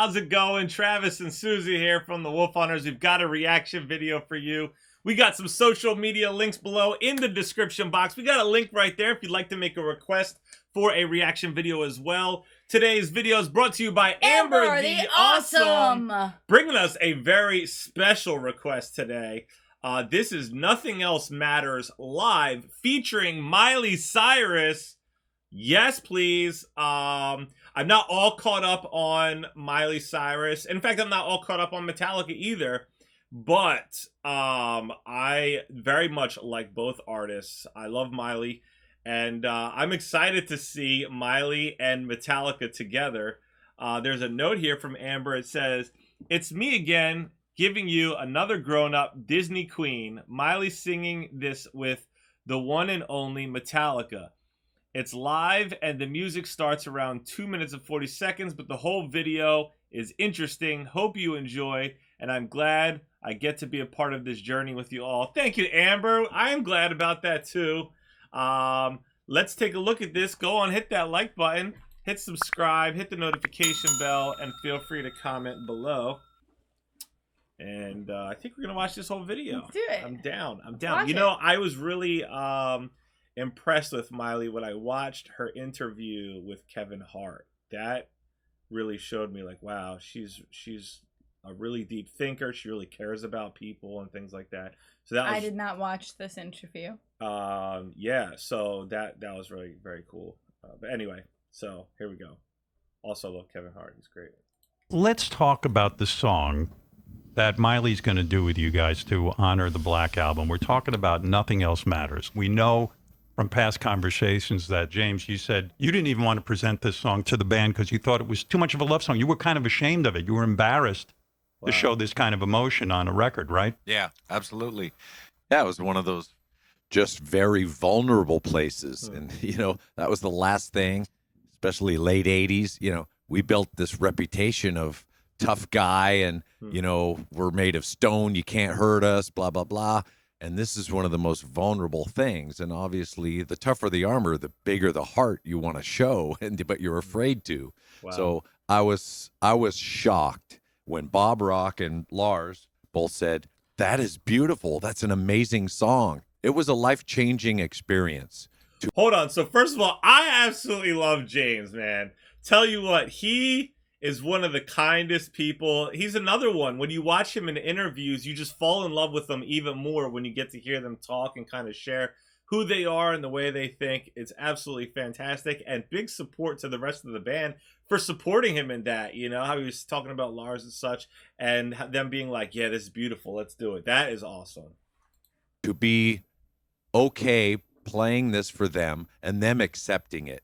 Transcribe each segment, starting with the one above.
how's it going? Travis and Susie here from the Wolf HunterZ. We've got a reaction video for you. We got some social media links below in the description box. We got a link right there if you'd like to make a request for a reaction video as well. Today's video is brought to you by Amber the Awesome, bringing us a very special request today. This is Nothing Else Matters live featuring Miley Cyrus. Yes, please. I'm not all caught up on Miley Cyrus. In fact, I'm not all caught up on Metallica either. But I very much like both artists. I love Miley. And I'm excited to see Miley and Metallica together. There's a note here from Amber. It says, "It's me again, giving you another grown-up Disney queen. Miley singing this with the one and only Metallica. It's live and the music starts around 2 minutes and 40 seconds, but the whole video is interesting. Hope you enjoy, and I'm glad I get to be a part of this journey with you all." Thank you, Amber. I am glad about that too. Let's take a look at this. Go on, hit that like button, hit subscribe, hit the notification bell, and feel free to comment below. And I think we're gonna watch this whole video. Let's do it. I'm down. You know, I was really impressed with Miley when I watched her interview with Kevin Hart. That really showed me, like, wow, she's a really deep thinker. She really cares about people and things like that. So that was, I did not watch this interview. Yeah, so that was really very cool. But anyway, so here we go. Also love Kevin Hart. He's great. Let's talk about the song that Miley's going to do with you guys to honor the Black Album. We're talking about Nothing Else Matters. We know from past conversations that, James, you said you didn't even want to present this song to the band because you thought it was too much of a love song. You were kind of ashamed of it. You were embarrassed to show this kind of emotion on a record, right? Yeah, absolutely. Yeah, it was one of those just very vulnerable places. And, you know, that was the last thing, especially late 80s. You know, we built this reputation of tough guy and, you know, we're made of stone. You can't hurt us, blah, blah, blah. And this is one of the most vulnerable things. And obviously, the tougher the armor, the bigger the heart you want to show, but you're afraid to. Wow. So I was shocked when Bob Rock and Lars both said, "That is beautiful. That's an amazing song." It was a life-changing experience. Hold on. So first of all, I absolutely love James, man. Tell you what, he is one of the kindest people. He's another one. When you watch him in interviews, you just fall in love with them even more when you get to hear them talk and kind of share who they are and the way they think. It's absolutely fantastic, and big support to the rest of the band for supporting him in that. You know, how he was talking about Lars and such, and them being like, "Yeah, this is beautiful. Let's do it." That is awesome. To be okay playing this for them and them accepting it.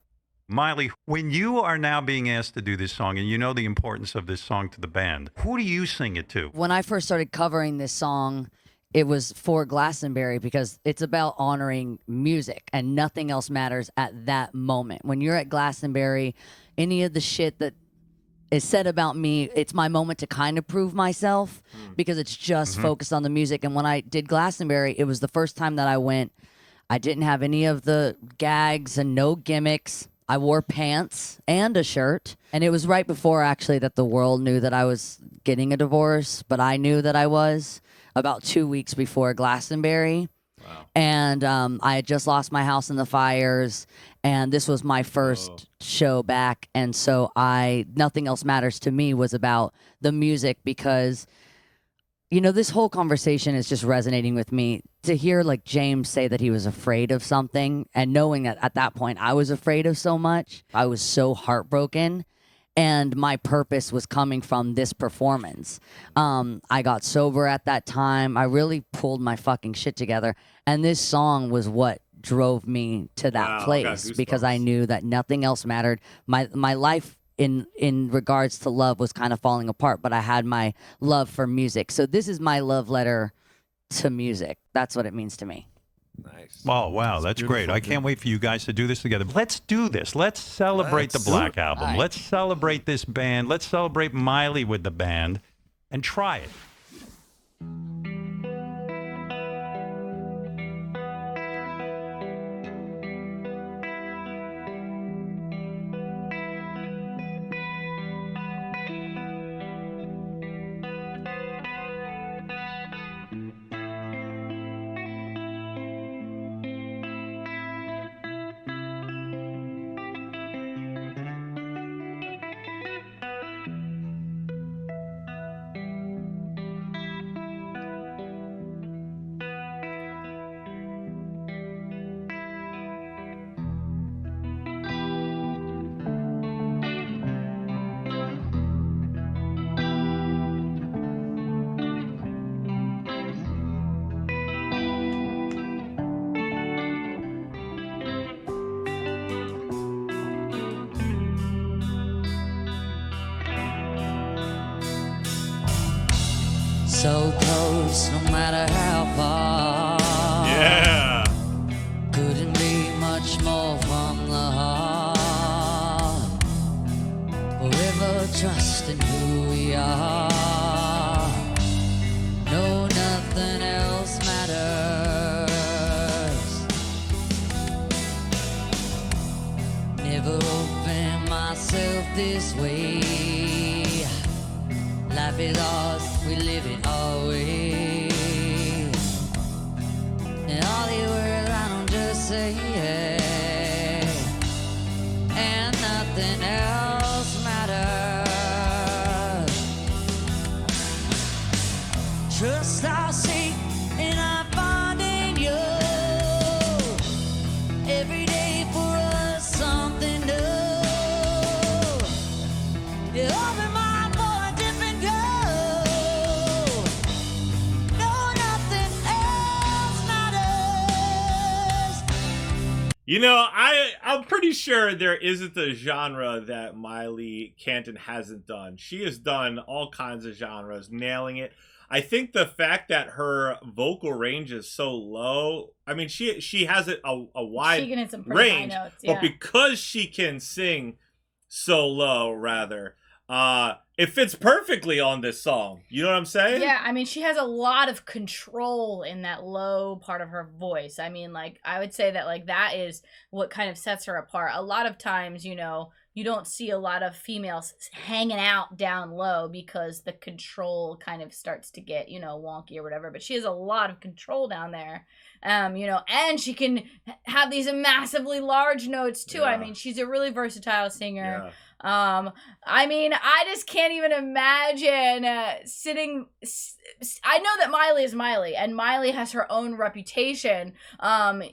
Miley, when you are now being asked to do this song and you know the importance of this song to the band, who do you sing it to? When I first started covering this song, it was for Glastonbury because it's about honoring music and nothing else matters at that moment. When you're at Glastonbury, any of the shit that is said about me, it's my moment to kind of prove myself because it's just focused on the music. And when I did Glastonbury, it was the first time that I went. I didn't have any of the gags and no gimmicks. I wore pants and a shirt, and it was right before actually that the world knew that I was getting a divorce, but I knew that I was about 2 weeks before Glastonbury. Wow. And I had just lost my house in the fires, and this was my first show back, and so Nothing Else Matters to me was about the music because, you know, this whole conversation is just resonating with me. To hear like James say that he was afraid of something and knowing that at that point I was afraid of so much, I was so heartbroken, and my purpose was coming from this performance. I got sober at that time. I really pulled my fucking shit together, and this song was what drove me to that place because I knew that nothing else mattered. My life in regards to love was kind of falling apart, but I had my love for music. So this is my love letter to music. That's what it means to me. Nice. Oh, wow, that's great. I can't wait for you guys to do this together. Let's do this. Let's celebrate the Black Album. Right. Let's celebrate this band. Let's celebrate Miley with the band and try it. So close, no matter how far. Yeah. Couldn't be much more from the heart. Forever trusting who we are. No, nothing else matters. Never opened myself this way. Life is ours, we live it always. And all the words I don't just say, and nothing else matters. Trust our seek, and I find in you. Every day for us something new. You open my for a different goal. No, nothing else matters. You know, I'm pretty sure there isn't a genre that Miley Canton hasn't done. She has done all kinds of genres, nailing it. I think the fact that her vocal range is so low, I mean, she has a wide She can hit some pretty high range, notes, but yeah. because she can sing so low, rather, it fits perfectly on this song. You know what I'm saying? Yeah, I mean, she has a lot of control in that low part of her voice. I mean, like, I would say that, like, that is what kind of sets her apart. A lot of times, you know, you don't see a lot of females hanging out down low because the control kind of starts to get, you know, wonky or whatever. But she has a lot of control down there, you know, and she can have these massively large notes too. I Yeah. mean, she's a really versatile singer. Yeah. I mean, I just can't even imagine sitting. I know that Miley is Miley, and Miley has her own reputation.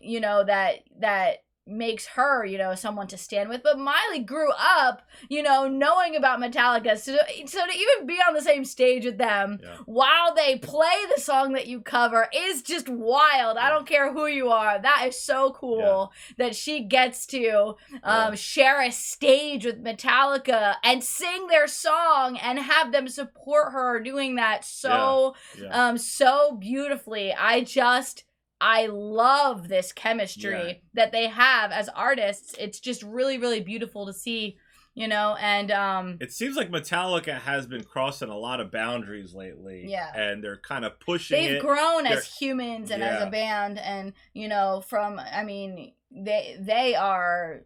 You know, that makes her, you know, someone to stand with. But Miley grew up, you know, knowing about Metallica, so to even be on the same stage with them while they play the song that you cover is just wild. I don't care who you are. That is so cool that she gets to share a stage with Metallica and sing their song and have them support her doing that so beautifully. I love this chemistry that they have as artists. It's just really, really beautiful to see, you know, and it seems like Metallica has been crossing a lot of boundaries lately. Yeah. And they're kind of pushing they've it. grown They're- as humans and as a band, and, you know, I mean, they are.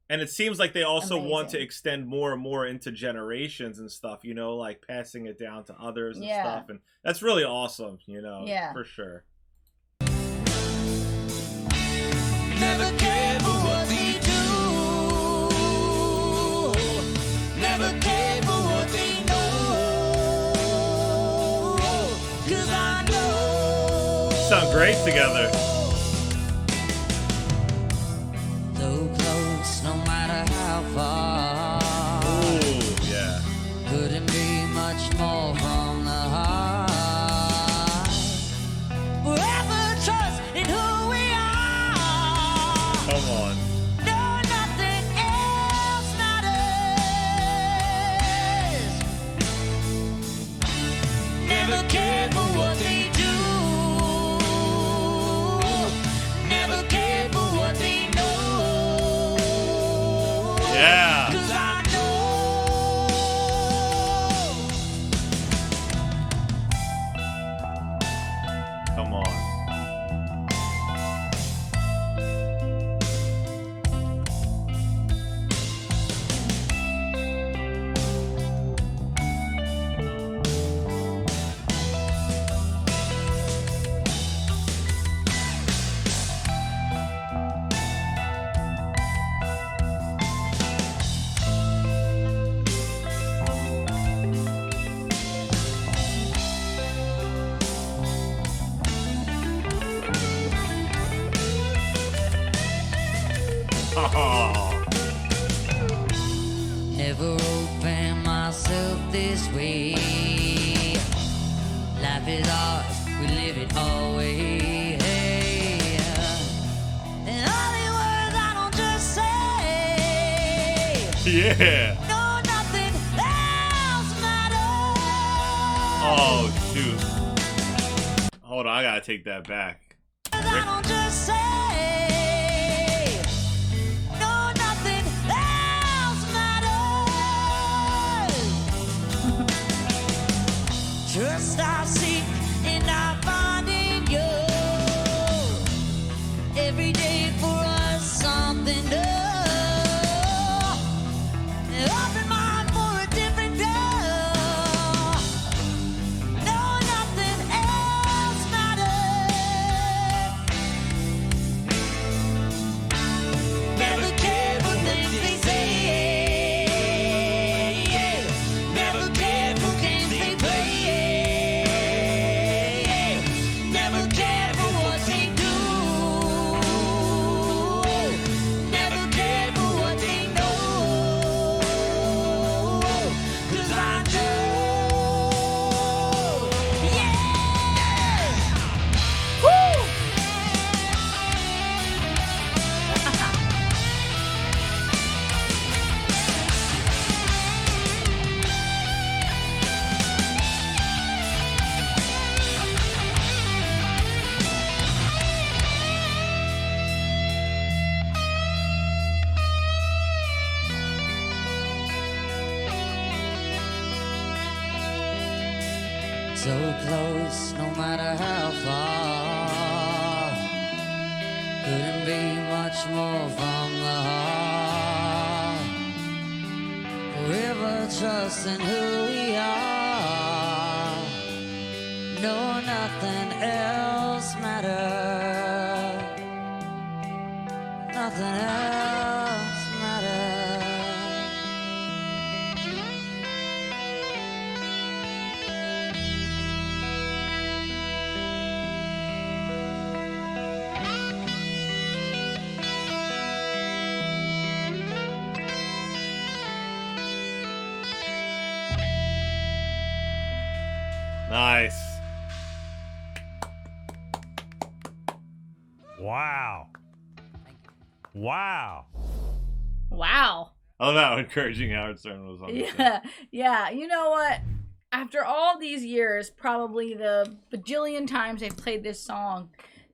And it seems like they also want to Amazing. extend more and more into generations and stuff, you know, like passing it down to others and Yeah. stuff. And that's really awesome, you know, Yeah. for sure. Never care for what they do. Never care for what they know. 'Cause I know. Sound great together. So close, no matter how far. Ooh, yeah. Couldn't be much more from the heart. Forever trust in who we are. Come on. No, nothing else matters. Never care for what they do. Never care for what they know. Yeah. 'Cause I know. Come on. Oh. Never opened myself this way. Life is ours, we live it always. And all the words I don't just say. Yeah. No, nothing else matters. Oh, shoot. Hold on, I gotta take that back. I don't just say, no, nothing else matters. Trust I seek and I find in you. Every day for us something new. Open mind for a different girl. No, nothing else matters. Never cared for things they say. Never cared for games they play. Never cared for what they do. Never cared for what they know. 'Cause I do. Yeah. Woo! So close, no matter how far. Couldn't be much more from the heart. Forever trusting who we are. No, nothing else matters. Nothing else matters. Nice. Wow. Wow. Wow. I love how encouraging Howard Stern was on this. Yeah. You know what? After all these years, probably the bajillion times they've played this song,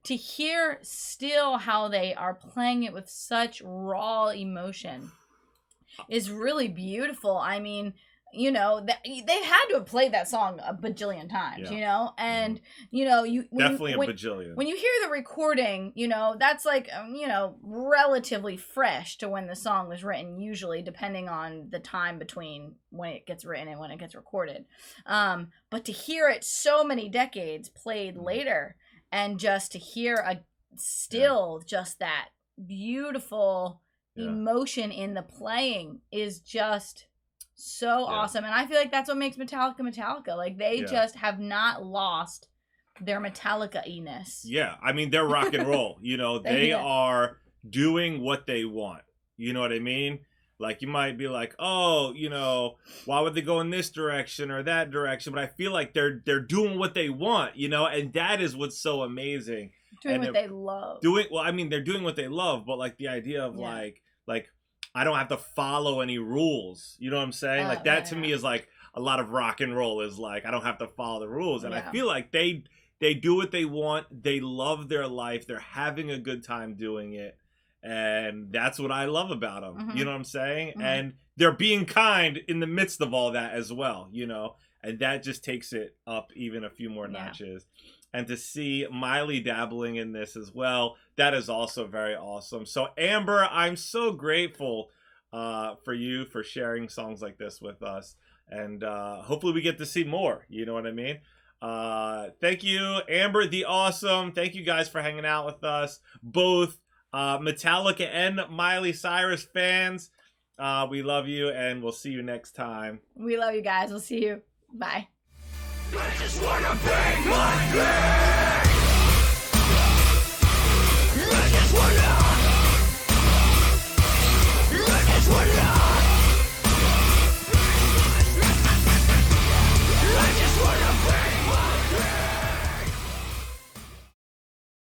to hear still how they are playing it with such raw emotion is really beautiful. I mean, you know, they had to have played that song a bajillion times, Yeah. you know? And, you know, Definitely a bajillion. when you hear the recording, you know, that's like, you know, relatively fresh to when the song was written, usually, depending on the time between when it gets written and when it gets recorded. But to hear it so many decades played later, and just to hear just that beautiful emotion in the playing is just so awesome. And I feel like that's what makes Metallica. Like, they just have not lost their Metallica-iness. Yeah, I mean, they're rock and roll. You know, they are doing what they want. You know what I mean? Like, you might be like, oh, you know, why would they go in this direction or that direction? But I feel like they're doing what they want, you know, and that is what's so amazing. Doing what they love. I mean, they're doing what they love, but like the idea of like I don't have to follow any rules. You know what I'm saying? Like that to me is like a lot of rock and roll is like, I don't have to follow the rules. And I feel like they do what they want. They love their life. They're having a good time doing it. And that's what I love about them. Mm-hmm. You know what I'm saying? Mm-hmm. And they're being kind in the midst of all that as well, you know? And that just takes it up even a few more notches. And to see Miley dabbling in this as well, that is also very awesome. So Amber, I'm so grateful for you for sharing songs like this with us. And hopefully we get to see more. You know what I mean? Thank you, Amber the Awesome. Thank you guys for hanging out with us. Both Metallica and Miley Cyrus fans. We love you, and we'll see you next time. We love you guys. We'll see you. Bye. I just wanna bang my girl.